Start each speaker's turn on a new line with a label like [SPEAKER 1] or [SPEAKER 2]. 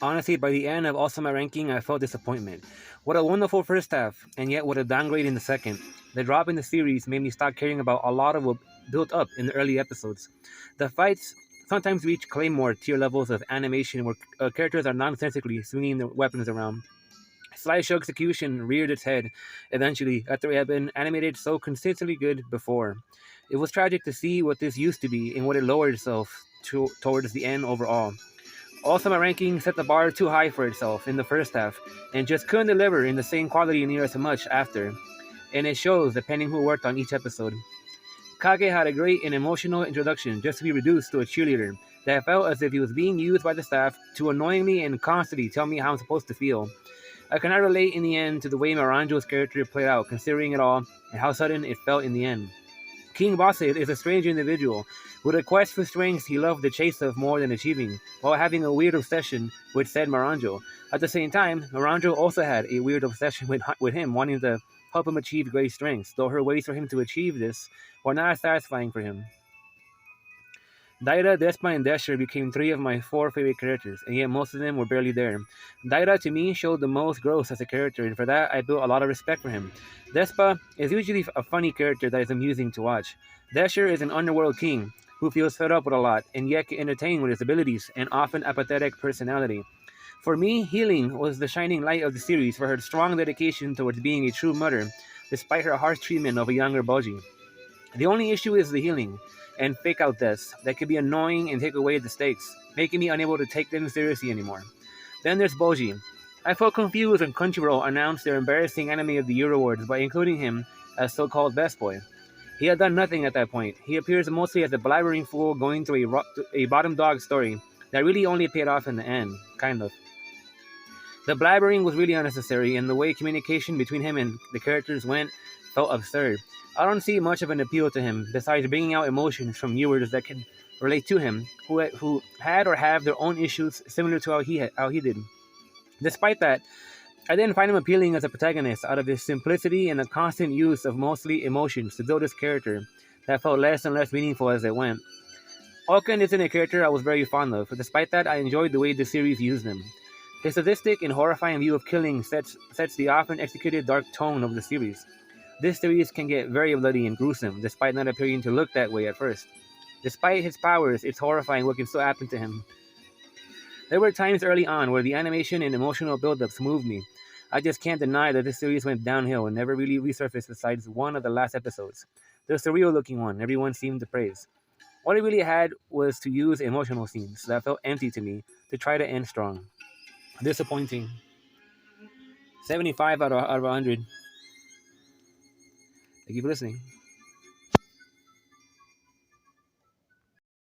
[SPEAKER 1] Honestly, by the end of Ousama ranking, I felt disappointment. What a wonderful first half, and yet what a downgrade in the second. The drop in the series made me stop caring about a lot of what built up in the early episodes. The fights sometimes reach Claymore tier levels of animation where characters are nonsensically swinging their weapons around. Slideshow execution reared its head eventually after it had been animated so consistently good before. It was tragic to see what this used to be and what it lowered itself towards the end overall. Also, my ranking set the bar too high for itself in the first half and just couldn't deliver in the same quality near as much after. And it shows depending who worked on each episode. Kage had a great and emotional introduction just to be reduced to a cheerleader that felt as if he was being used by the staff to annoyingly and constantly tell me how I'm supposed to feel. I cannot relate in the end to the way Maranjo's character played out, considering it all and how sudden it felt in the end. King Basid is a strange individual. With a quest for strength he loved the chase of more than achieving, while having a weird obsession with said Maranjo. At the same time, Maranjo also had a weird obsession with him, wanting to help him achieve great strengths, though her ways for him to achieve this were not as satisfying for him. Daira, Despa, and Desher became three of my four favorite characters, and yet most of them were barely there. Daira, to me, showed the most growth as a character, and for that, I built a lot of respect for him. Despa is usually a funny character that is amusing to watch. Desher is an underworld king who feels fed up with a lot, and yet can entertain with his abilities and often apathetic personality. For me, Healing was the shining light of the series for her strong dedication towards being a true mother, despite her harsh treatment of a younger Boji. The only issue is the healing and fake out deaths that can be annoying and take away the stakes, making me unable to take them seriously anymore. Then there's Boji. I felt confused when Crunchyroll announced their embarrassing Anime of the Year awards by including him as so-called best boy. He had done nothing at that point. He appears mostly as a blabbering fool going through a bottom dog story that really only paid off in the end, kind of. The blabbering was really unnecessary, and the way communication between him and the characters went felt absurd. I don't see much of an appeal to him, besides bringing out emotions from viewers that can relate to him, who had or have their own issues similar to how he did. Despite that, I didn't find him appealing as a protagonist out of his simplicity and the constant use of mostly emotions to build his character that felt less and less meaningful as it went. Oken isn't a character I was very fond of, but despite that, I enjoyed the way the series used him. His sadistic and horrifying view of killing sets the often executed dark tone of the series. This series can get very bloody and gruesome, despite not appearing to look that way at first. Despite his powers, it's horrifying what can still happen to him. There were times early on where the animation and emotional build-ups moved me. I just can't deny that this series went downhill and never really resurfaced besides one of the last episodes. The surreal-looking one everyone seemed to praise. All it really had was to use emotional scenes that felt empty to me to try to end strong. Disappointing. 75 out of 100. Thank you for listening.